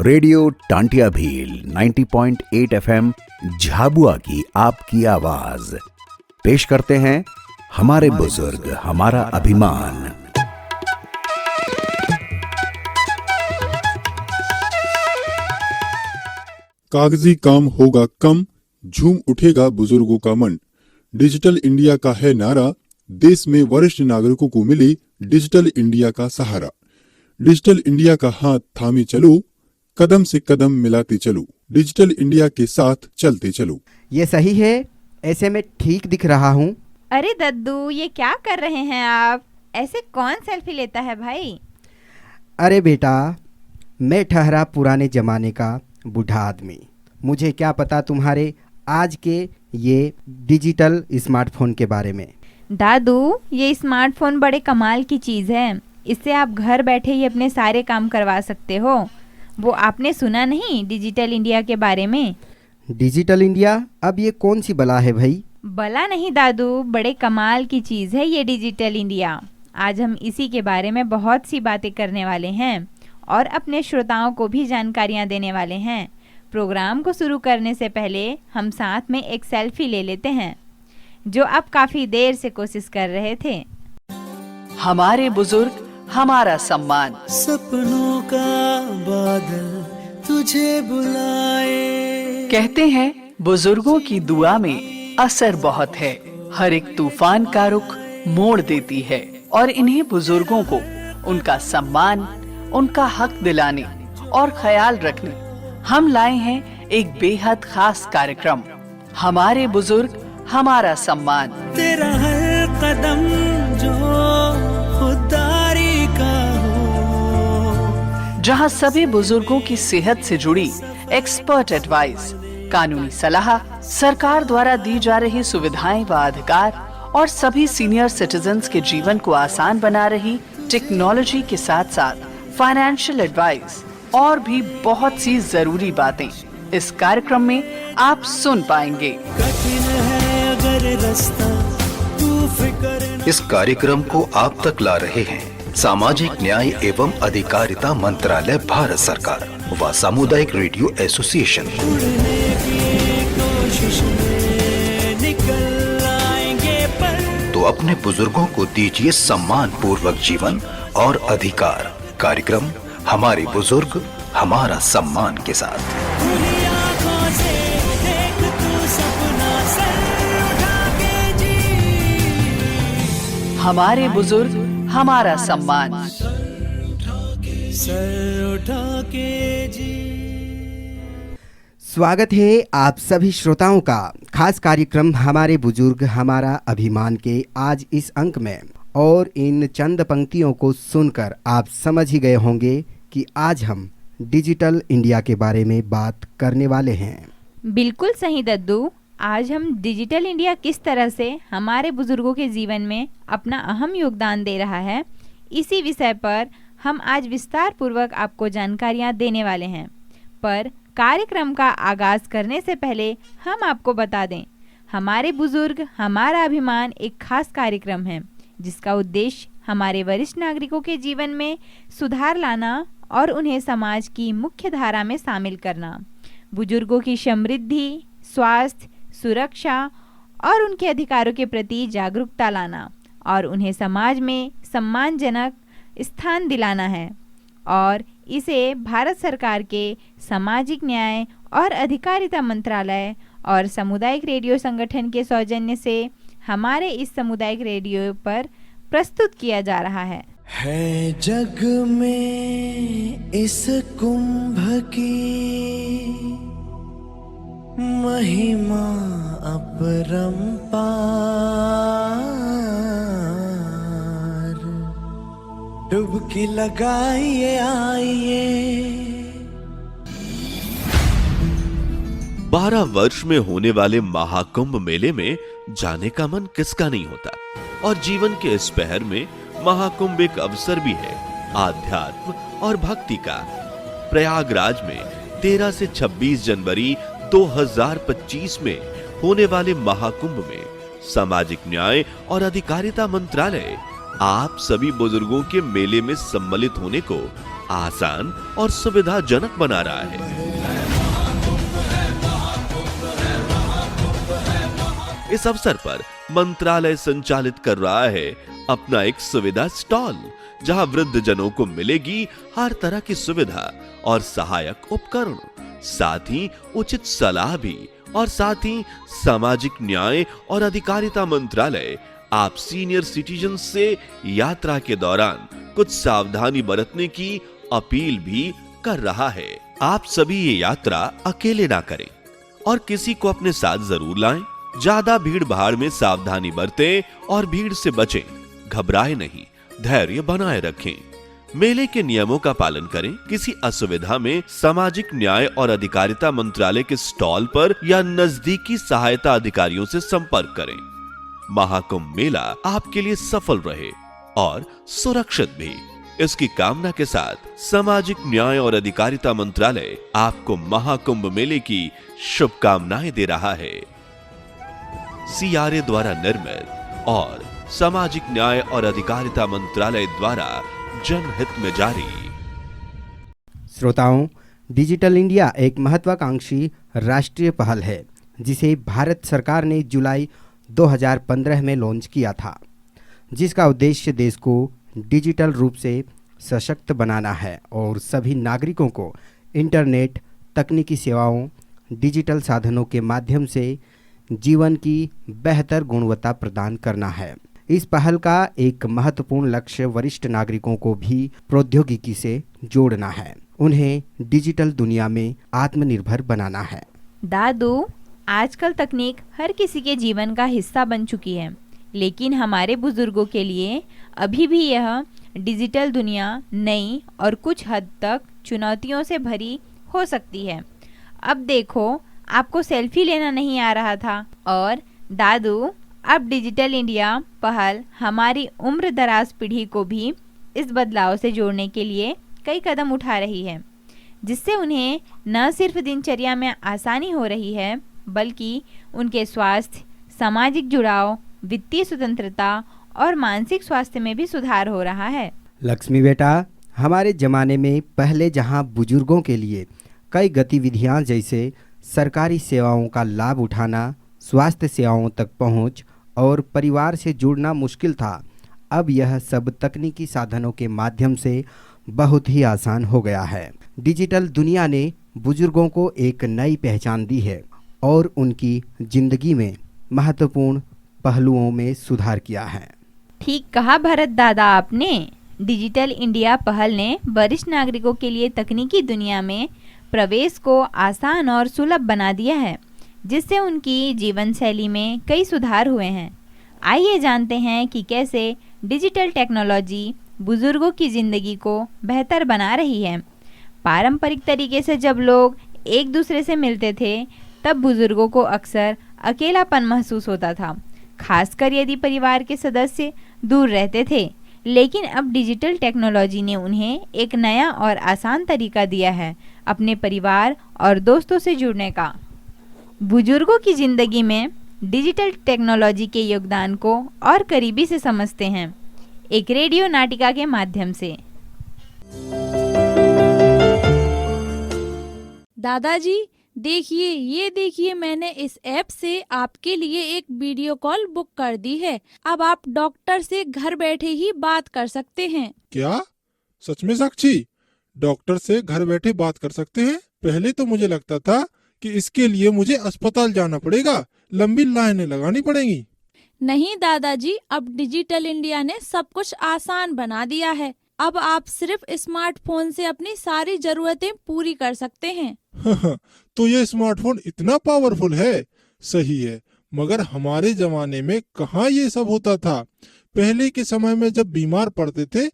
Radio Tantia Bhil 90.8 FM Jhabua की आपकी आवाज पेश करते हैं हमारे बुजुर्ग हमारा अभिमान। कागजी काम होगा कम, झूम उठेगा बुजुर्गों का मन। डिजिटल इंडिया का है नारा, देश में वरिष्ठ नागरिकों को मिले डिजिटल इंडिया का सहारा। डिजिटल इंडिया का हाथ थामे चलो, कदम से कदम मिलाते चलो, डिजिटल इंडिया के साथ चलते चलो। ये सही है? ऐसे में ठीक दिख रहा हूँ? अरे दद्दू, ये क्या कर रहे हैं आप? ऐसे कौन सेल्फी लेता है भाई? अरे बेटा, मैं ठहरा पुराने जमाने का बूढ़ा आदमी। मुझे क्या पता तुम्हारे आज के ये डिजिटल स्मार्टफोन के बारे में। दादू, ये स्मार्टफोन बड़े कमाल की चीज़ है। इससे आप घर बैठे ही अपने सारे काम करवा सकते हो। वो आपने सुना नहीं डिजिटल इंडिया के बारे में? Digital India? अब ये कौन सी बला है भाई? बला नहीं दादू, बड़े कमाल की चीज़ है ये डिजिटल इंडिया। आज हम इसी के बारे में बहुत सी बातें करने वाले हैं और अपने श्रोताओं को भी जानकारियाँ देने वाले हैं। प्रोग्राम को शुरू करने से पहले हम साथ में एक सेल्फी ले लेते हैं, जो आप काफ़ी देर से कोशिश कर रहे थे। हमारे बुजुर्ग हमारा सम्मान। सपनों का बादल तुझे बुलाए। कहते हैं बुजुर्गों की दुआ में असर बहुत है। हर एक तूफान का रुख मोड़ देती है और इन्हीं बुजुर्गों को उनका सम्मान, उनका हक दिलाने और ख्याल रखने हम लाए हैं एक बेहद खास कार्यक्रम, हमारे बुजुर्ग हमारा सम्मान। तेरा हर कदम जो खुददारी का हो, जहां सभी बुजुर्गों की सेहत से जुड़ी एक्सपर्ट एडवाइस, कानूनी सलाह, सरकार द्वारा दी जा रही सुविधाएं व अधिकार और सभी सीनियर सिटीजन्स के जीवन को आसान बना रही टेक्नोलॉजी के साथ साथ फाइनेंशियल एडवाइस और भी बहुत सी जरूरी बातें इस कार्यक्रम में आप सुन पाएंगे। कठिन है अगर रास्ता, तू फिक्र न। इस कार्यक्रम को आप तक ला रहे हैं सामाजिक न्याय एवं अधिकारिता मंत्रालय, भारत सरकार व सामुदायिक रेडियो एसोसिएशन। उड़ने की कोशिश में निकल आएंगे पर। तो अपने बुजुर्गों को दीजिए सम्मान पूर्वक जीवन और अधिकार। कार्यक्रम हमारे बुजुर्ग हमारा सम्मान के साथ। खुली आंखों से देख तू सपना, सर उठा के जी। हमारे बुजुर्ग हमारा सम्मान। सर उठा के जी। स्वागत है आप सभी श्रोताओं का खास कार्यक्रम हमारे बुजुर्ग हमारा अभिमान के आज इस अंक में। और इन चंद पंक्तियों को सुनकर आप समझ ही गए होंगे कि आज हम डिजिटल इंडिया के बारे में बात करने वाले हैं। बिल्कुल सही दद्दू, आज हम डिजिटल इंडिया किस तरह से हमारे बुजुर्गों के जीवन में अपना अहम योगदान दे रहा है, इसी विषय पर हम आज विस्तार पूर्वक आपको जानकारियां देने वाले हैं। पर कार्यक्रम का आगाज करने से पहले हम आपको बता दें, हमारे बुजुर्ग हमारा अभिमान एक खास कार्यक्रम है जिसका उद्देश्य हमारे वरिष्ठ नागरिकों के जीवन में सुधार लाना और उन्हें समाज की मुख्य धारा में शामिल करना, बुजुर्गों की समृद्धि, स्वास्थ्य, सुरक्षा और उनके अधिकारों के प्रति जागरूकता लाना और उन्हें समाज में सम्मानजनक स्थान दिलाना है। और इसे भारत सरकार के सामाजिक न्याय और अधिकारिता मंत्रालय और सामुदायिक रेडियो संगठन के सौजन्य से हमारे इस सामुदायिक रेडियो पर प्रस्तुत किया जा रहा है। जग में इस कुंभ की महिमा अपरंपार, डुबकी लगाइए आइए। 12 वर्ष में होने वाले महाकुंभ मेले में जाने का मन किसका नहीं होता। और जीवन के इस पहर में महाकुंभ एक अवसर भी है आध्यात्म और भक्ति का। प्रयागराज में 13 से 26 जनवरी 2025 में होने वाले महाकुंभ में सामाजिक न्याय और अधिकारिता मंत्रालय, आप सभी बुजुर्गों के मेले में सम्मिलित होने को आसान और सुविधाजनक बना रहा है। इस अवसर पर मंत्रालय संचालित कर रहा है अपना एक सुविधा स्टॉल, जहां वृद्ध जनों को मिलेगी हर तरह की सुविधा और सहायक उपकरण, साथ ही उचित सलाह भी, और साथ ही सामाजिक न्याय और अधिकारिता मंत्रालय आप सीनियर सिटीजन से यात्रा के दौरान कुछ सावधानी बरतने की अपील भी कर रहा है। आप सभी ये यात्रा अकेले ना करें और किसी को अपने साथ जरूर लाएं। ज्यादा भीड़ भाड़ में सावधानी बरतें और भीड़ से बचें। घबराएं नहीं, धैर्य बनाए रखें। मेले के नियमों का पालन करें। किसी असुविधा में सामाजिक न्याय और अधिकारिता मंत्रालय के स्टॉल पर या नजदीकी सहायता अधिकारियों से संपर्क करें। महाकुंभ मेला आपके लिए सफल रहे और सुरक्षित भी। इसकी कामना के साथ सामाजिक न्याय और अधिकारिता मंत्रालय आपको महाकुंभ मेले की शुभकामनाएं दे रहा है। CRA द्वारा निर्मित और सामाजिक न्याय और अधिकारिता मंत्रालय द्वारा जनहित में जारी। श्रोताओं, डिजिटल इंडिया एक महत्वाकांक्षी राष्ट्रीय पहल है जिसे भारत सरकार ने जुलाई 2015 में लॉन्च किया था, जिसका उद्देश्य देश को डिजिटल रूप से सशक्त बनाना है और सभी नागरिकों को इंटरनेट, तकनीकी सेवाओं, डिजिटल साधनों के माध्यम से जीवन की बेहतर गुणवत्ता प्रदान करना है। इस पहल का एक महत्वपूर्ण लक्ष्य वरिष्ठ नागरिकों को भी प्रौद्योगिकी से जोड़ना है, उन्हें डिजिटल दुनिया में आत्मनिर्भर बनाना है। दादू, आजकल तकनीक हर किसी के जीवन का हिस्सा बन चुकी है, लेकिन हमारे बुजुर्गों के लिए अभी भी यह डिजिटल दुनिया नई और कुछ हद तक चुनौतियों से भरी हो सकती है। अब देखो, आपको सेल्फी लेना नहीं आ रहा था, और दादू, अब डिजिटल इंडिया पहल हमारी उम्र दराज पीढ़ी को भी इस बदलाव से जोड़ने के लिए कई कदम उठा रही है, जिससे उन्हें न सिर्फ दिनचर्या में आसानी हो रही है, बल्कि उनके स्वास्थ्य, सामाजिक जुड़ाव, वित्तीय स्वतंत्रता और मानसिक स्वास्थ्य में भी सुधार हो रहा है। लक्ष्मी बेटा, हमारे ज़माने में पहले जहां बुजुर्गों के लिए कई गतिविधियां जैसे सरकारी सेवाओं का लाभ उठाना, स्वास्थ्य सेवाओं तक पहुंच और परिवार से जुड़ना मुश्किल था, अब यह सब तकनीकी साधनों के माध्यम से बहुत ही आसान हो गया है। डिजिटल दुनिया ने बुजुर्गों को एक नई पहचान दी है और उनकी जिंदगी में महत्वपूर्ण पहलुओं में सुधार किया है। ठीक कहा भरत दादा आपने। डिजिटल इंडिया पहल ने वरिष्ठ नागरिकों के लिए तकनीकी दुनिया में प्रवेश को आसान और सुलभ बना दिया है, जिससे उनकी जीवन शैली में कई सुधार हुए हैं। आइए जानते हैं कि कैसे डिजिटल टेक्नोलॉजी बुजुर्गों की ज़िंदगी को बेहतर बना रही है। पारंपरिक तरीके से जब लोग एक दूसरे से मिलते थे, तब बुजुर्गों को अक्सर अकेलापन महसूस होता था, खासकर यदि परिवार के सदस्य दूर रहते थे। लेकिन अब डिजिटल टेक्नोलॉजी ने उन्हें एक नया और आसान तरीका दिया है अपने परिवार और दोस्तों से जुड़ने का। बुजुर्गों की ज़िंदगी में डिजिटल टेक्नोलॉजी के योगदान को और करीबी से समझते हैं, एक रेडियो नाटिका के माध्यम से। दादाजी देखिए, ये देखिए, मैंने इस ऐप से आपके लिए एक वीडियो कॉल बुक कर दी है। अब आप डॉक्टर से घर बैठे ही बात कर सकते हैं। क्या सच में साक्षी, डॉक्टर से घर बैठे बात कर सकते हैं? पहले तो मुझे लगता था कि इसके लिए मुझे अस्पताल जाना पड़ेगा, लंबी लाइनें लगानी पड़ेंगी। नहीं दादाजी, अब डिजिटल इंडिया ने सब कुछ आसान बना दिया है। अब आप सिर्फ स्मार्टफोन से अपनी सारी जरूरतें पूरी कर सकते हैं। तो ये स्मार्टफोन इतना पावरफुल है? सही है, मगर हमारे जमाने में कहाँ ये सब होता था। पहले के समय में जब बीमार पड़ते थे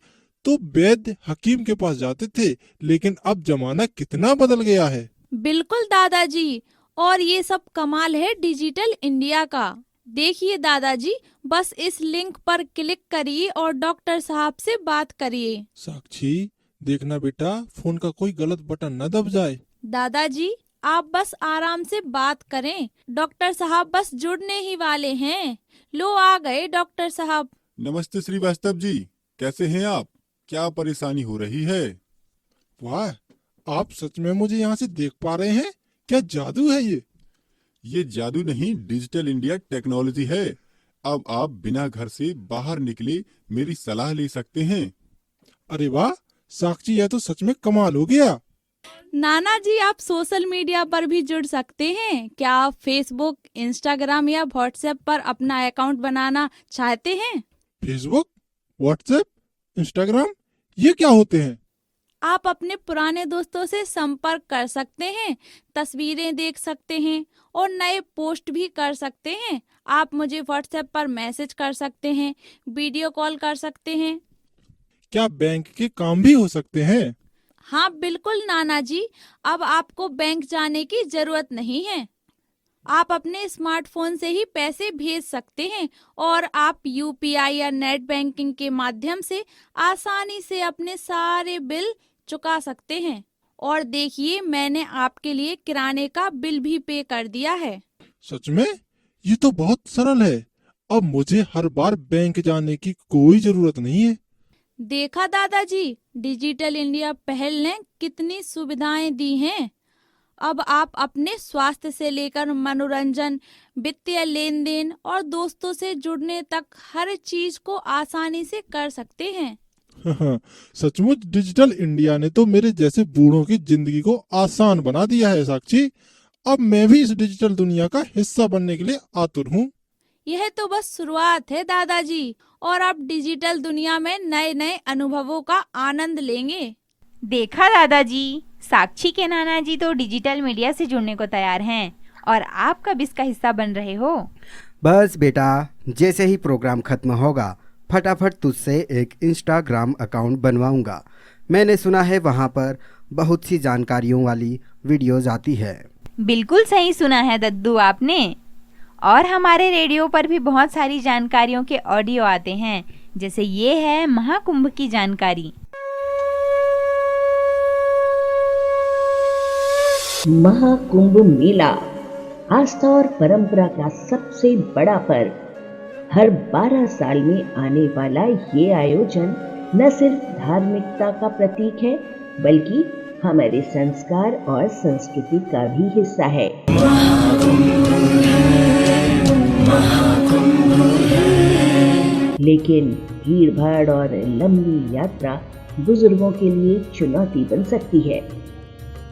तो वैद्य हकीम के पास जाते थे, लेकिन अब जमाना कितना बदल गया है। बिल्कुल दादाजी, और ये सब कमाल है डिजिटल इंडिया का। देखिए दादाजी, बस इस लिंक पर क्लिक करिए और डॉक्टर साहब से बात करिए। साक्षी, देखना बेटा, फोन का कोई गलत बटन न दब जाए। दादाजी, आप बस आराम से बात करें, डॉक्टर साहब बस जुड़ने ही वाले हैं। लो, आ गए डॉक्टर साहब। नमस्ते श्रीवास्तव जी, कैसे हैं आप? क्या परेशानी हो रही है? वाह, आप सच में मुझे यहाँ से देख पा रहे हैं? क्या जादू है ये जादू नहीं, डिजिटल इंडिया टेक्नोलॉजी है। अब आप बिना घर से बाहर निकले मेरी सलाह ले सकते हैं। अरे वाह साक्षी, यह तो सच में कमाल हो गया। नाना जी, आप सोशल मीडिया पर भी जुड़ सकते हैं। क्या आप फेसबुक, इंस्टाग्राम या व्हाट्सएप पर अपना अकाउंट बनाना चाहते हैं? फेसबुक, व्हाट्सएप, इंस्टाग्राम, ये क्या होते हैं? आप अपने पुराने दोस्तों से संपर्क कर सकते हैं, तस्वीरें देख सकते हैं और नए पोस्ट भी कर सकते हैं। आप मुझे व्हाट्सएप पर मैसेज कर सकते हैं, वीडियो कॉल कर सकते हैं। क्या बैंक के काम भी हो सकते हैं? हाँ बिल्कुल नाना जी, अब आपको बैंक जाने की जरूरत नहीं है। आप अपने स्मार्टफोन से ही पैसे भेज सकते हैं और आप यूपीआई या नेट बैंकिंग के माध्यम से आसानी से अपने सारे बिल चुका सकते हैं। और देखिए, मैंने आपके लिए किराने का बिल भी पे कर दिया है। सच में? ये तो बहुत सरल है। अब मुझे हर बार बैंक जाने की कोई जरूरत नहीं है। देखा दादाजी, डिजिटल इंडिया पहल ने कितनी सुविधाएं दी हैं। अब आप अपने स्वास्थ्य से लेकर मनोरंजन, वित्तीय लेन देन और दोस्तों से जुड़ने तक हर चीज को आसानी से कर सकते हैं। सचमुच डिजिटल इंडिया ने तो मेरे जैसे बूढ़ों की जिंदगी को आसान बना दिया है साक्षी। अब मैं भी इस डिजिटल दुनिया का हिस्सा बनने के लिए आतुर हूँ। यह तो बस शुरुआत है दादाजी, और आप डिजिटल दुनिया में नए नए अनुभवों का आनंद लेंगे। देखा दादाजी, साक्षी के नाना जी तो डिजिटल मीडिया से जुड़ने को तैयार हैं और आप कब इसका हिस्सा बन रहे हो? बस बेटा, जैसे ही प्रोग्राम खत्म होगा फटाफट तुझसे एक इंस्टाग्राम अकाउंट बनवाऊंगा। मैंने सुना है वहाँ पर बहुत सी जानकारियों वाली वीडियोज आती है। बिल्कुल सही सुना है दद्दू आपने। और हमारे रेडियो पर भी बहुत सारी जानकारियों के ऑडियो आते हैं, जैसे ये है महाकुंभ की जानकारी। महाकुंभ मेला आस्था और परंपरा का सबसे बड़ा पर्व। हर 12 साल में आने वाला ये आयोजन न सिर्फ धार्मिकता का प्रतीक है, बल्कि हमारे संस्कार और संस्कृति का भी हिस्सा है। लेकिन भीड़ भाड़ और लंबी यात्रा बुजुर्गों के लिए चुनौती बन सकती है।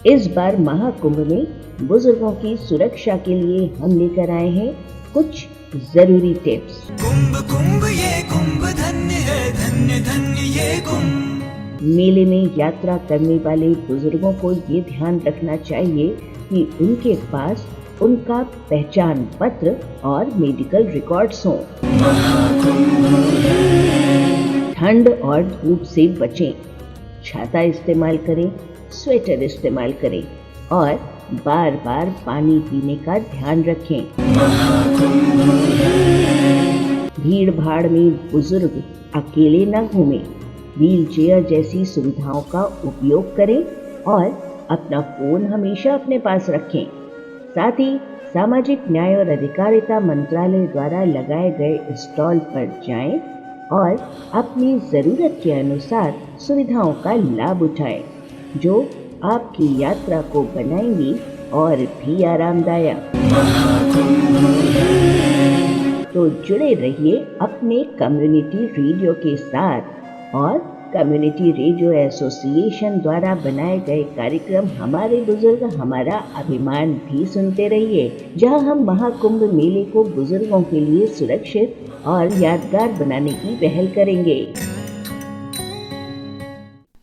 इस बार महाकुंभ में बुजुर्गों की सुरक्षा के लिए हम लेकर आए हैं कुछ जरूरी टिप्स। कुंभ कुंभ ये कुंभ धन्य है, धन्य धन्य ये कुंभ। मेले में यात्रा करने वाले बुजुर्गों को ये ध्यान रखना चाहिए कि उनके पास उनका पहचान पत्र और मेडिकल रिकॉर्ड्स हों। ठंड और धूप से बचें, छाता इस्तेमाल करें, स्वेटर इस्तेमाल करें और बार बार पानी पीने का ध्यान रखें। भीड़ भाड़ में बुजुर्ग अकेले न घूमें, व्हील चेयर जैसी सुविधाओं का उपयोग करें और अपना फोन हमेशा अपने पास रखें। साथ ही सामाजिक न्याय और अधिकारिता मंत्रालय द्वारा लगाए गए स्टॉल पर जाएं और अपनी जरूरत के अनुसार सुविधाओं का लाभ उठाएं, जो आपकी यात्रा को बनाएंगी और भी आरामदायक। तो जुड़े रहिए अपने कम्युनिटी रेडियो के साथ और कम्युनिटी रेडियो एसोसिएशन द्वारा बनाए गए कार्यक्रम हमारे बुजुर्ग हमारा अभिमान भी सुनते रहिए, जहां हम महाकुंभ मेले को बुजुर्गों के लिए सुरक्षित और यादगार बनाने की पहल करेंगे।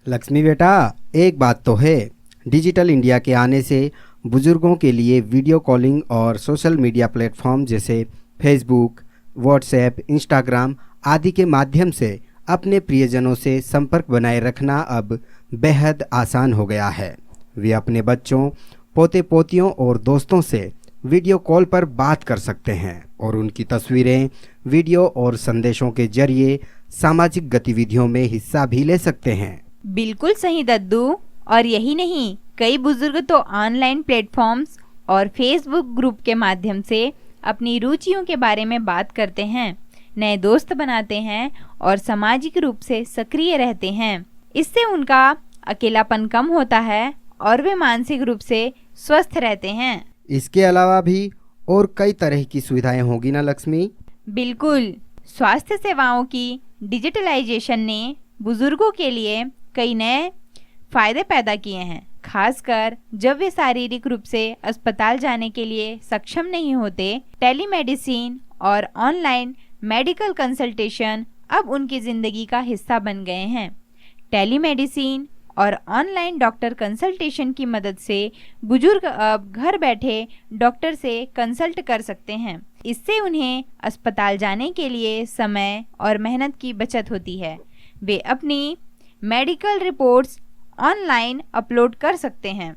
लक्ष्मी बेटा, एक बात तो है, डिजिटल इंडिया के आने से बुजुर्गों के लिए वीडियो कॉलिंग और सोशल मीडिया प्लेटफॉर्म जैसे फेसबुक, व्हाट्सएप, इंस्टाग्राम आदि के माध्यम से अपने प्रियजनों से संपर्क बनाए रखना अब बेहद आसान हो गया है। वे अपने बच्चों, पोते पोतियों और दोस्तों से वीडियो कॉल पर बात कर सकते हैं और उनकी तस्वीरें, वीडियो और संदेशों के जरिए सामाजिक गतिविधियों में हिस्सा भी ले सकते हैं। बिल्कुल सही दद्दू। और यही नहीं, कई बुजुर्ग तो ऑनलाइन प्लेटफॉर्म्स और फेसबुक ग्रुप के माध्यम से अपनी रुचियों के बारे में बात करते हैं। नए दोस्त बनाते हैं और सामाजिक रूप से सक्रिय रहते हैं। इससे उनका अकेलापन कम होता है और वे मानसिक रूप से स्वस्थ रहते हैं। इसके अलावा भी और कई तरह की सुविधाएं होगी ना लक्ष्मी? बिल्कुल। स्वास्थ्य सेवाओं की डिजिटलाइजेशन ने बुजुर्गों के लिए कई नए फायदे पैदा किए हैं, खासकर जब वे शारीरिक रूप से अस्पताल जाने के लिए सक्षम नहीं होते। टेलीमेडिसिन और ऑनलाइन मेडिकल कंसल्टेशन अब उनकी ज़िंदगी का हिस्सा बन गए हैं। टेलीमेडिसिन और ऑनलाइन डॉक्टर कंसल्टेशन की मदद से बुजुर्ग अब घर बैठे डॉक्टर से कंसल्ट कर सकते हैं। इससे उन्हें अस्पताल जाने के लिए समय और मेहनत की बचत होती है। वे अपनी मेडिकल रिपोर्ट्स ऑनलाइन अपलोड कर सकते हैं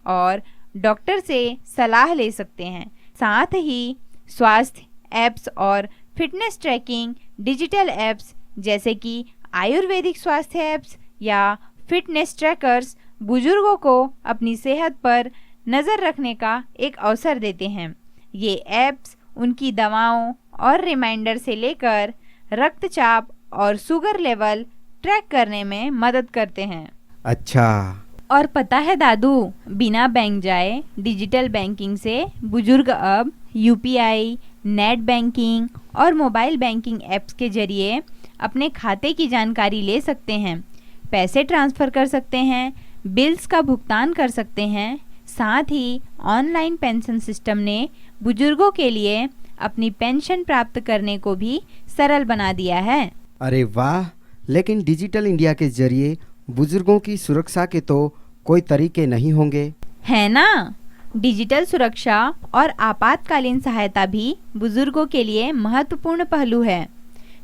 और डॉक्टर से सलाह ले सकते हैं। साथ ही स्वास्थ्य ऐप्स और फिटनेस ट्रैकिंग डिजिटल ऐप्स जैसे कि आयुर्वेदिक स्वास्थ्य ऐप्स या फिटनेस ट्रैकर्स बुजुर्गों को अपनी सेहत पर नज़र रखने का एक अवसर देते हैं। ये ऐप्स उनकी दवाओं और रिमाइंडर से लेकर रक्तचाप और शुगर लेवल ट्रैक करने में मदद करते हैं। अच्छा। और पता है दादू, बिना बैंक जाए डिजिटल बैंकिंग से बुजुर्ग अब यूपीआई, नेट बैंकिंग और मोबाइल बैंकिंग ऐप्स के जरिए अपने खाते की जानकारी ले सकते हैं, पैसे ट्रांसफ़र कर सकते हैं, बिल्स का भुगतान कर सकते हैं। साथ ही ऑनलाइन पेंशन सिस्टम ने बुजुर्गों के लिए अपनी पेंशन प्राप्त करने को भी सरल बना दिया है। अरे वाह! लेकिन डिजिटल इंडिया के जरिए बुजुर्गों की सुरक्षा के तो कोई तरीके नहीं होंगे, है ना? डिजिटल सुरक्षा और आपातकालीन सहायता भी बुजुर्गों के लिए महत्वपूर्ण पहलू है।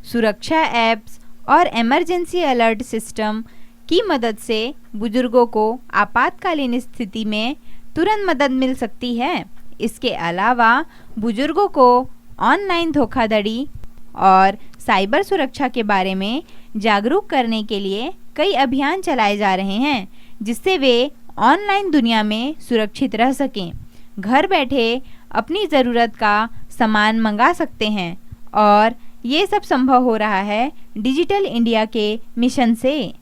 सुरक्षा ऐप्स और इमरजेंसी अलर्ट सिस्टम की मदद से बुजुर्गों को आपातकालीन स्थिति में तुरंत मदद मिल सकती है। इसके अलावा बुजुर्गों को ऑनलाइन धोखाधड़ी और साइबर सुरक्षा के बारे में जागरूक करने के लिए कई अभियान चलाए जा रहे हैं, जिससे वे ऑनलाइन दुनिया में सुरक्षित रह सकें। घर बैठे अपनी ज़रूरत का सामान मंगा सकते हैं और ये सब संभव हो रहा है डिजिटल इंडिया के मिशन से।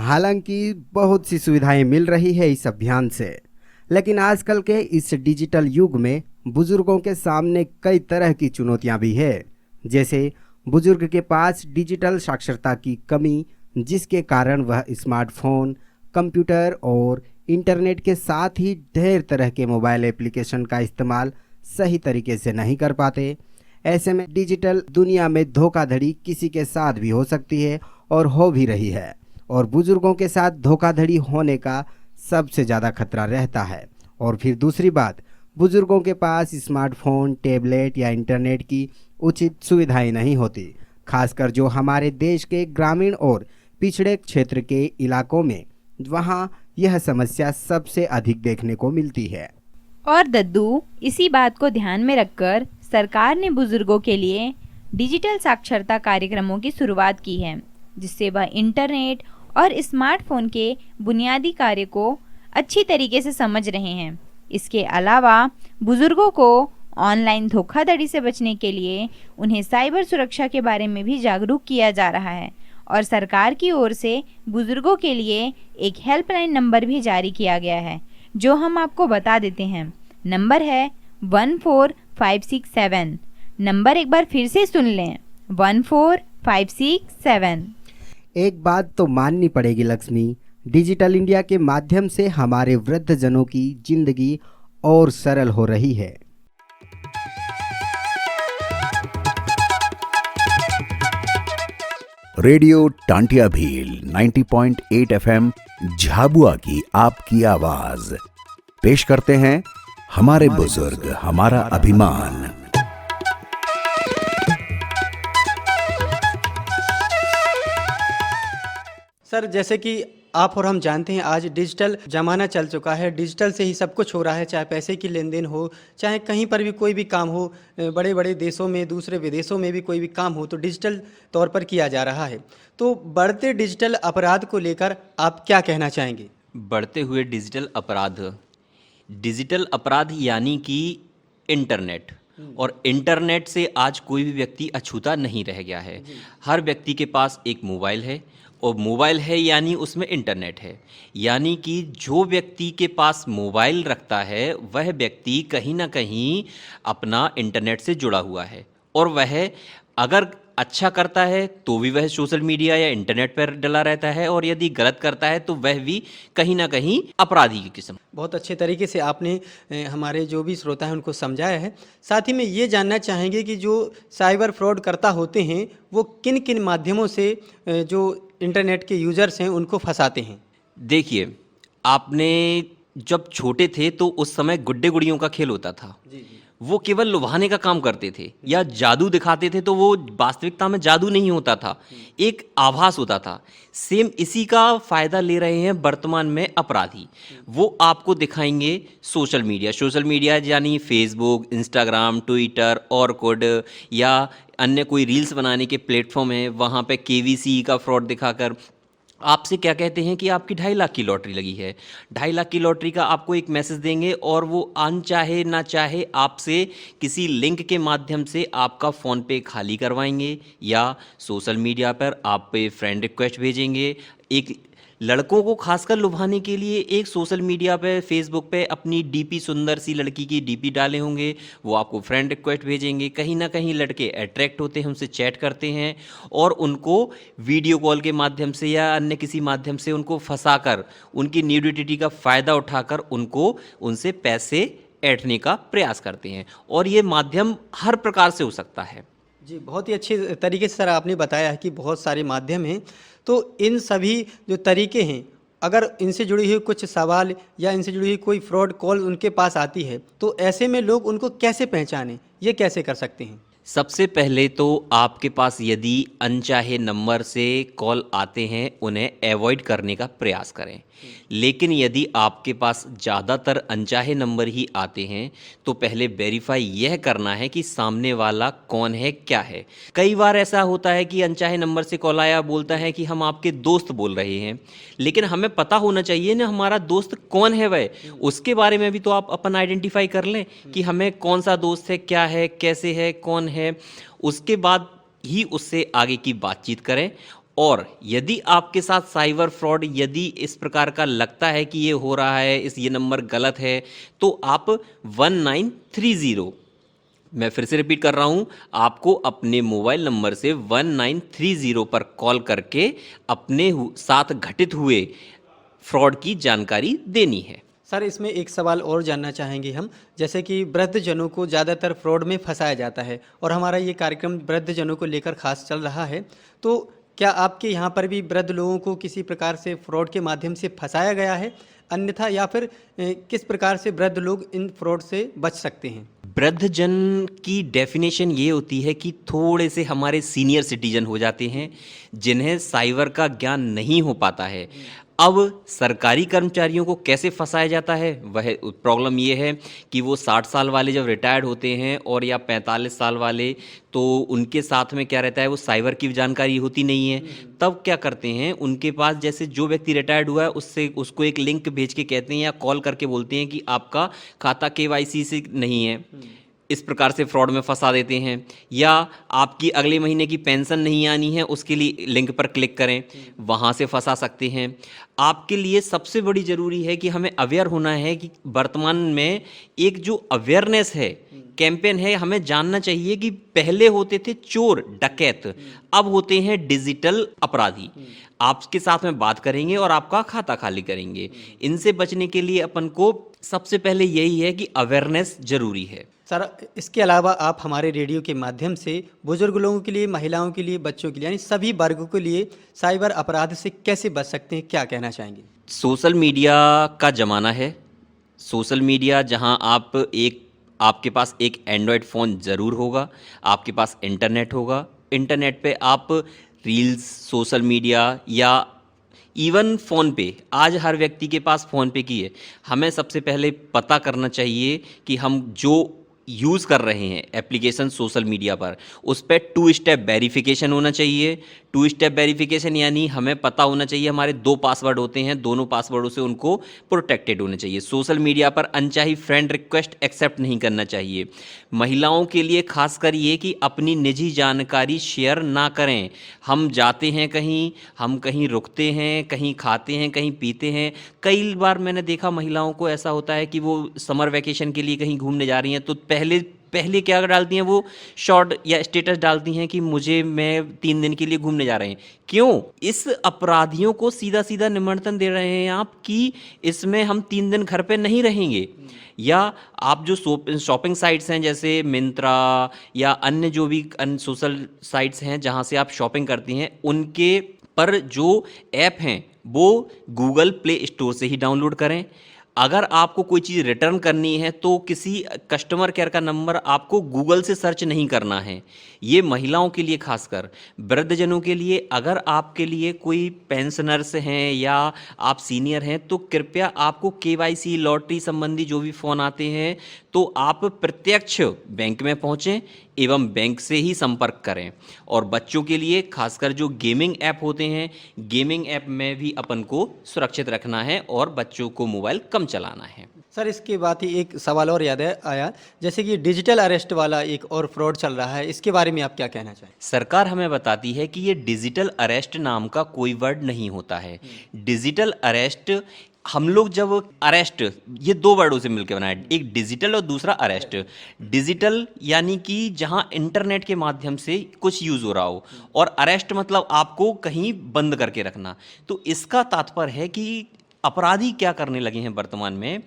हालांकि बहुत सी सुविधाएं मिल रही है इस अभियान से, लेकिन आजकल के इस डिजिटल युग में बुजुर्गों के सामने कई तरह की चुनौतियां भी है। जैसे बुजुर्ग के पास डिजिटल साक्षरता की कमी, जिसके कारण वह स्मार्टफोन, कंप्यूटर और इंटरनेट के साथ ही ढेर तरह के मोबाइल एप्लीकेशन का इस्तेमाल सही तरीके से नहीं कर पाते। ऐसे में डिजिटल दुनिया में धोखाधड़ी किसी के साथ भी हो सकती है और हो भी रही है, और बुजुर्गों के साथ धोखाधड़ी होने का सबसे ज़्यादा खतरा रहता है। और फिर दूसरी बात, बुजुर्गों के पास स्मार्टफोन, टैबलेट या इंटरनेट की उचित सुविधाएं नहीं होती, खासकर जो हमारे देश के ग्रामीण और पिछड़े क्षेत्र के इलाकों में, वहाँ यह समस्या सबसे अधिक देखने को मिलती है। और दद्दू, इसी बात को ध्यान में रखकर सरकार ने बुजुर्गों के लिए डिजिटल साक्षरता कार्यक्रमों की शुरुआत की है, जिससे वह इंटरनेट और स्मार्टफोन के बुनियादी कार्य को अच्छी तरीके से समझ रहे हैं। इसके अलावा बुजुर्गों को ऑनलाइन धोखाधड़ी से बचने के लिए उन्हें साइबर सुरक्षा के बारे में भी जागरूक किया जा रहा है, और सरकार की ओर से बुजुर्गों के लिए एक हेल्पलाइन नंबर भी जारी किया गया है, जो हम आपको बता देते हैं। नंबर है 14567। नंबर एक बार फिर से सुन लें, 14567। एक बात तो माननी पड़ेगी लक्ष्मी, डिजिटल इंडिया के माध्यम से हमारे वृद्धजनों की जिंदगी और सरल हो रही है। रेडियो टांटिया भील 90.8 FM झाबुआ की आपकी आवाज पेश करते हैं हमारे बुजुर्ग हमारा अभिमान। सर, जैसे कि आप और हम जानते हैं आज डिजिटल ज़माना चल चुका है, डिजिटल से ही सब कुछ हो रहा है, चाहे पैसे की लेन देन हो, चाहे कहीं पर भी कोई भी काम हो, बड़े बड़े देशों में, दूसरे विदेशों में भी कोई भी काम हो तो डिजिटल तौर पर किया जा रहा है। तो बढ़ते डिजिटल अपराध को लेकर आप क्या कहना चाहेंगे? बढ़ते हुए डिजिटल अपराध यानी कि इंटरनेट और इंटरनेट से आज कोई भी व्यक्ति अछूता नहीं रह गया है। हर व्यक्ति के पास एक मोबाइल है, और मोबाइल है यानी उसमें इंटरनेट है। यानी कि जो व्यक्ति के पास मोबाइल रखता है वह व्यक्ति कहीं ना कहीं अपना इंटरनेट से जुड़ा हुआ है, और वह अगर अच्छा करता है तो भी वह सोशल मीडिया या इंटरनेट पर डला रहता है, और यदि गलत करता है तो वह भी कहीं ना कहीं अपराधी की किस्म। बहुत अच्छे तरीके से आपने हमारे जो भी श्रोता हैं उनको समझाया है। साथ ही में ये जानना चाहेंगे कि जो साइबर फ्रॉड करता होते हैं वो किन किन माध्यमों से जो इंटरनेट के यूजर्स हैं उनको फंसाते हैं। देखिए, आपने जब छोटे थे तो उस समय गुड्डे गुड़ियों का खेल होता था। वो केवल लुभाने का काम करते थे या जादू दिखाते थे, तो वो वास्तविकता में जादू नहीं होता था, एक आभास होता था। सेम इसी का फ़ायदा ले रहे हैं वर्तमान में अपराधी। वो आपको दिखाएंगे सोशल मीडिया यानी फेसबुक, इंस्टाग्राम, ट्विटर, ऑरकुड या अन्य कोई रील्स बनाने के प्लेटफॉर्म हैं, वहाँ पे केवीसी का फ्रॉड दिखाकर आपसे क्या कहते हैं कि आपकी 2.5 लाख की लॉटरी लगी है। 2.5 लाख की लॉटरी का आपको एक मैसेज देंगे, और वो अनचाहे ना चाहे आपसे किसी लिंक के माध्यम से आपका फ़ोन पे खाली करवाएंगे, या सोशल मीडिया पर आप पे फ्रेंड रिक्वेस्ट भेजेंगे। एक लड़कों को खासकर लुभाने के लिए एक सोशल मीडिया पे, फेसबुक पे अपनी डीपी, सुंदर सी लड़की की डीपी डाले होंगे, वो आपको फ्रेंड रिक्वेस्ट भेजेंगे। कहीं ना कहीं लड़के अट्रैक्ट होते हैं, उनसे चैट करते हैं, और उनको वीडियो कॉल के माध्यम से या अन्य किसी माध्यम से उनको फंसाकर, उनकी न्यूडिटी का फ़ायदा उठाकर उनको उनसे पैसे ऐंठने का प्रयास करते हैं। और ये माध्यम हर प्रकार से हो सकता है। जी, बहुत ही अच्छे तरीके से सर आपने बताया है कि बहुत सारे माध्यम हैं। तो इन सभी जो तरीके हैं, अगर इनसे जुड़ी हुई कुछ सवाल या इनसे जुड़ी हुई कोई फ्रॉड कॉल उनके पास आती है, तो ऐसे में लोग उनको कैसे पहचानें, ये कैसे कर सकते हैं? सबसे पहले तो आपके पास यदि अनचाहे नंबर से कॉल आते हैं, उन्हें अवॉइड करने का प्रयास करें। लेकिन यदि आपके पास ज़्यादातर अनचाहे नंबर ही आते हैं तो पहले वेरीफाई यह करना है कि सामने वाला कौन है, क्या है। कई बार ऐसा होता है कि अनचाहे नंबर से कॉल आया, बोलता है कि हम आपके दोस्त बोल रहे हैं, लेकिन हमें पता होना चाहिए ना हमारा दोस्त कौन है वह। उसके बारे में भी तो आप अपन आइडेंटिफाई कर लें कि हमें कौन सा दोस्त है, क्या है, कैसे है, कौन है। उसके बाद ही उससे आगे की बातचीत करें। और यदि आपके साथ साइबर फ्रॉड यदि इस प्रकार का लगता है कि ये हो रहा है, ये नंबर गलत है, तो आप 1930, मैं फिर से रिपीट कर रहा हूँ, आपको अपने मोबाइल नंबर से 1930 पर कॉल करके अपने साथ घटित हुए फ्रॉड की जानकारी देनी है। सर, इसमें एक सवाल और जानना चाहेंगे हम, जैसे कि वृद्धजनों को ज़्यादातर फ्रॉड में फंसाया जाता है, और हमारा ये कार्यक्रम वृद्धजनों को लेकर खास चल रहा है, तो क्या आपके यहाँ पर भी वृद्ध लोगों को किसी प्रकार से फ्रॉड के माध्यम से फंसाया गया है, अन्यथा या फिर किस प्रकार से वृद्ध लोग इन फ्रॉड से बच सकते हैं? वृद्धजन की डेफिनेशन ये होती है कि थोड़े से हमारे सीनियर सिटीजन हो जाते हैं जिन्हें साइबर का ज्ञान नहीं हो पाता है। अब सरकारी कर्मचारियों को कैसे फंसाया जाता है, वह प्रॉब्लम ये है कि वो 60 साल वाले जब रिटायर्ड होते हैं और या 45 साल वाले, तो उनके साथ में क्या रहता है, वो साइबर की जानकारी होती नहीं है। तब क्या करते हैं, उनके पास जैसे जो व्यक्ति रिटायर्ड हुआ है उसको एक लिंक भेज के कहते हैं या कॉल करके बोलते हैं कि आपका खाता KYC से नहीं है, इस प्रकार से फ्रॉड में फंसा देते हैं। या आपकी अगले महीने की पेंशन नहीं आनी है, उसके लिए लिंक पर क्लिक करें, वहाँ से फंसा सकते हैं। आपके लिए सबसे बड़ी ज़रूरी है कि हमें अवेयर होना है कि वर्तमान में एक जो अवेयरनेस है, कैंपेन है, हमें जानना चाहिए कि पहले होते थे चोर डकैत, अब होते हैं डिजिटल अपराधी। आपके साथ में बात करेंगे और आपका खाता खाली करेंगे। इनसे बचने के लिए अपन को सबसे पहले यही है कि अवेयरनेस जरूरी है। सर, इसके अलावा आप हमारे रेडियो के माध्यम से बुजुर्ग लोगों के लिए, महिलाओं के लिए, बच्चों के लिए, यानी सभी वर्गों के लिए साइबर अपराध से कैसे बच सकते हैं, क्या कहना चाहेंगे? सोशल मीडिया का ज़माना है। सोशल मीडिया जहां आपके पास एक एंड्रॉयड फ़ोन ज़रूर होगा, आपके पास इंटरनेट होगा। इंटरनेट पे आप रील्स, सोशल मीडिया या इवन फ़ोन पे, आज हर व्यक्ति के पास फ़ोन पे की है। हमें सबसे पहले पता करना चाहिए कि हम जो यूज़ कर रहे हैं एप्लीकेशन सोशल मीडिया पर, उस पर 2 स्टेप वेरिफिकेशन होना चाहिए। 2 स्टेप वेरिफिकेशन यानी हमें पता होना चाहिए हमारे 2 पासवर्ड होते हैं, दोनों पासवर्डों से उनको प्रोटेक्टेड होने चाहिए। सोशल मीडिया पर अनचाही फ्रेंड रिक्वेस्ट एक्सेप्ट नहीं करना चाहिए। महिलाओं के लिए खासकर ये कि अपनी निजी जानकारी शेयर ना करें। हम जाते हैं कहीं, हम कहीं रुकते हैं, कहीं खाते हैं, कहीं पीते हैं। कई बार मैंने देखा महिलाओं को ऐसा होता है कि वो समर वैकेशन के लिए कहीं घूमने जा रही हैं तो पहले क्या डालती हैं, वो शॉर्ट या स्टेटस डालती हैं कि मैं 3 दिन के लिए घूमने जा रहे हैं। क्यों? इस अपराधियों को सीधा सीधा निमंत्रण दे रहे हैं आप कि इसमें हम 3 दिन घर पे नहीं रहेंगे। या आप जो शॉपिंग साइट्स हैं जैसे मिंत्रा या अन्य जो भी अन्य सोशल साइट्स हैं जहां से आप शॉपिंग करती हैं, उनके पर जो ऐप हैं वो गूगल प्ले स्टोर से ही डाउनलोड करें। अगर आपको कोई चीज़ रिटर्न करनी है तो किसी कस्टमर केयर का नंबर आपको गूगल से सर्च नहीं करना है। ये महिलाओं के लिए, खासकर वृद्धजनों के लिए। अगर आपके लिए कोई पेंशनर्स हैं या आप सीनियर हैं तो कृपया आपको KYC लॉटरी संबंधी जो भी फ़ोन आते हैं तो आप प्रत्यक्ष बैंक में पहुँचें एवं बैंक से ही संपर्क करें। और बच्चों के लिए खासकर जो गेमिंग ऐप होते हैं, गेमिंग ऐप में भी अपन को सुरक्षित रखना है और बच्चों को मोबाइल कम चलाना है। सर, इसके बाद ही एक सवाल और याद आया, जैसे कि डिजिटल अरेस्ट वाला एक और फ्रॉड चल रहा है, इसके बारे में आप क्या कहना चाहें? सरकार हमें बताती है कि ये डिजिटल अरेस्ट नाम का कोई वर्ड नहीं होता है। डिजिटल अरेस्ट हम लोग जब अरेस्ट, ये 2 वर्डों से मिलकर बनाया, एक डिजिटल और दूसरा अरेस्ट। डिजिटल यानी कि जहां इंटरनेट के माध्यम से कुछ यूज़ हो रहा हो, और अरेस्ट मतलब आपको कहीं बंद करके रखना। तो इसका तात्पर्य है कि अपराधी क्या करने लगे हैं वर्तमान में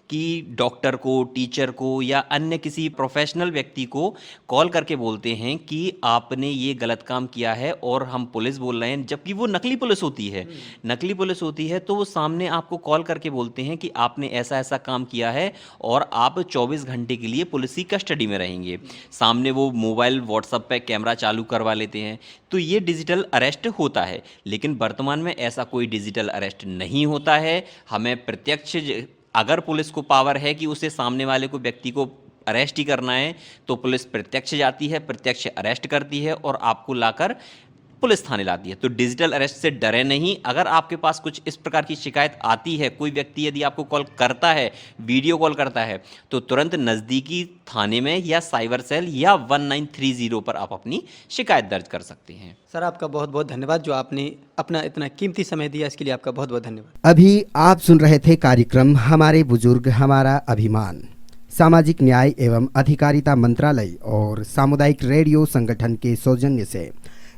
कि डॉक्टर को, टीचर को या अन्य किसी प्रोफेशनल व्यक्ति को कॉल करके बोलते हैं कि आपने ये गलत काम किया है और हम पुलिस बोल रहे हैं, जबकि वो नकली पुलिस होती है। नकली पुलिस होती है तो वो सामने आपको कॉल करके बोलते हैं कि आपने ऐसा ऐसा काम किया है और आप 24 घंटे के लिए पुलिस की कस्टडी में रहेंगे। सामने वो मोबाइल व्हाट्सएप पे कैमरा चालू करवा लेते हैं। तो ये डिजिटल अरेस्ट होता है। लेकिन वर्तमान में ऐसा कोई डिजिटल अरेस्ट नहीं होता है। हमें प्रत्यक्ष, अगर पुलिस को पावर है कि उसे सामने वाले को व्यक्ति को अरेस्ट ही करना है तो पुलिस प्रत्यक्ष जाती है, प्रत्यक्ष अरेस्ट करती है और आपको लाकर पुलिस थाने लाती है। तो डिजिटल अरेस्ट से डरे नहीं। अगर आपके पास कुछ इस प्रकार की शिकायत आती है, कोई व्यक्ति यदि आपको कॉल करता है, वीडियो कॉल करता है, तो तुरंत नज़दीकी थाने में या साइबर सेल या 1930 पर आप अपनी शिकायत दर्ज कर सकते हैं। सर, आपका बहुत बहुत धन्यवाद, जो आपने अपना इतना कीमती समय दिया, इसके लिए आपका बहुत बहुत धन्यवाद। अभी आप सुन रहे थे कार्यक्रम हमारे बुजुर्ग हमारा अभिमान। सामाजिक न्याय एवं अधिकारिता मंत्रालय और सामुदायिक रेडियो संगठन के सौजन्य से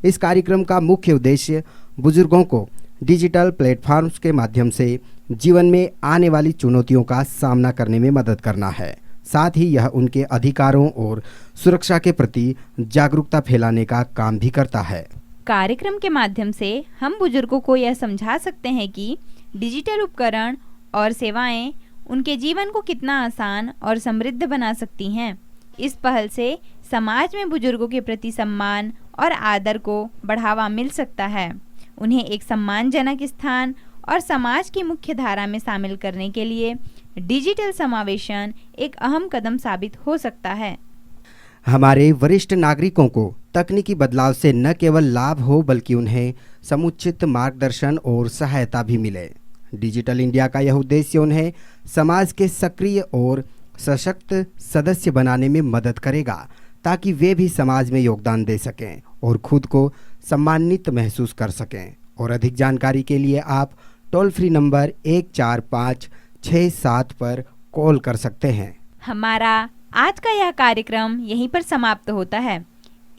इस कार्यक्रम का मुख्य उद्देश्य बुजुर्गों को डिजिटल प्लेटफॉर्म्स के माध्यम से जीवन में आने वाली चुनौतियों का सामना करने में मदद करना है। साथ ही यह उनके अधिकारों और सुरक्षा के प्रति जागरूकता फैलाने का काम भी करता है। कार्यक्रम के माध्यम से हम बुजुर्गों को यह समझा सकते हैं कि डिजिटल उपकरण और सेवाएं उनके जीवन को कितना आसान और समृद्ध बना सकती हैं। इस पहल से समाज में बुजुर्गों के प्रति सम्मान और आदर को बढ़ावा मिल सकता है। उन्हें एक सम्मानजनक स्थान और समाज की मुख्य धारा में शामिल करने के लिए डिजिटल समावेशन एक अहम कदम साबित हो सकता है। हमारे वरिष्ठ नागरिकों को तकनीकी बदलाव से न केवल लाभ हो बल्कि उन्हें समुचित मार्गदर्शन और सहायता भी मिले। डिजिटल इंडिया का यह उद्देश्य उन्हें समाज के सक्रिय और सशक्त सदस्य बनाने में मदद करेगा ताकि वे भी समाज में योगदान दे सकें और खुद को सम्मानित महसूस कर सकें। और अधिक जानकारी के लिए आप टोल फ्री नंबर 14567 पर कॉल कर सकते हैं। हमारा आज का यह कार्यक्रम यहीं पर समाप्त होता है।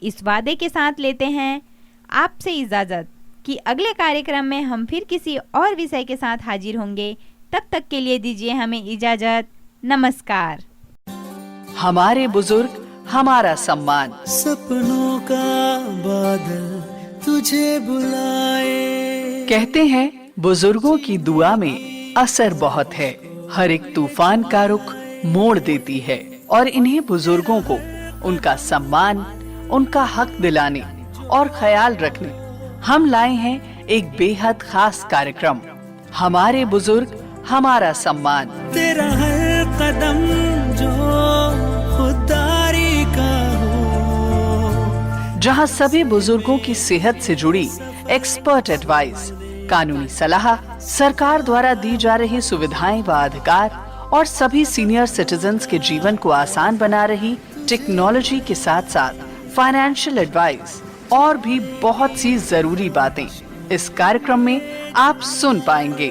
इस वादे के साथ लेते हैं आपसे इजाज़त कि अगले कार्यक्रम में हम फिर किसी और विषय के साथ हाजिर होंगे। तब तक के लिए दीजिए हमें इजाज़त। नमस्कार। हमारे बुजुर्ग, हमारा सम्मान। सपनों का बादल तुझे बुलाए। कहते हैं बुजुर्गों की दुआ में असर बहुत है। हर एक तूफान का रुख मोड़ देती है और इन्हीं बुजुर्गों को उनका सम्मान, उनका हक दिलाने और ख्याल रखने हम लाए हैं एक बेहद खास कार्यक्रम, हमारे बुजुर्ग हमारा सम्मान। तेरा हर कदम जो खुददारी का हो, जहां सभी बुजुर्गों की सेहत से जुड़ी एक्सपर्ट एडवाइस, कानूनी सलाह, सरकार द्वारा दी जा रही सुविधाएं व अधिकार और सभी सीनियर सिटीजन्स के जीवन को आसान बना रही टेक्नोलॉजी के साथ साथ फाइनेंशियल एडवाइस और भी बहुत सी जरूरी बातें इस कार्यक्रम में आप सुन पाएंगे।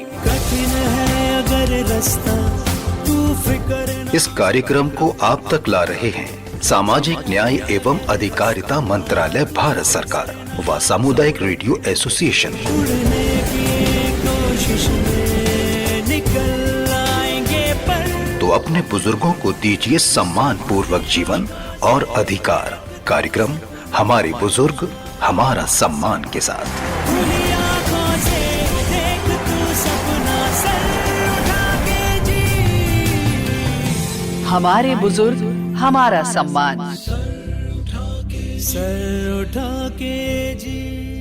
इस कार्यक्रम को आप तक ला रहे हैं सामाजिक न्याय एवं अधिकारिता मंत्रालय, भारत सरकार व सामुदायिक रेडियो एसोसिएशन। तो अपने बुजुर्गों को दीजिए सम्मान पूर्वक जीवन और अधिकार। कार्यक्रम हमारे बुजुर्ग हमारा सम्मान के साथ। हमारे बुजुर्ग हमारा सम्मान। सर उठा के जी।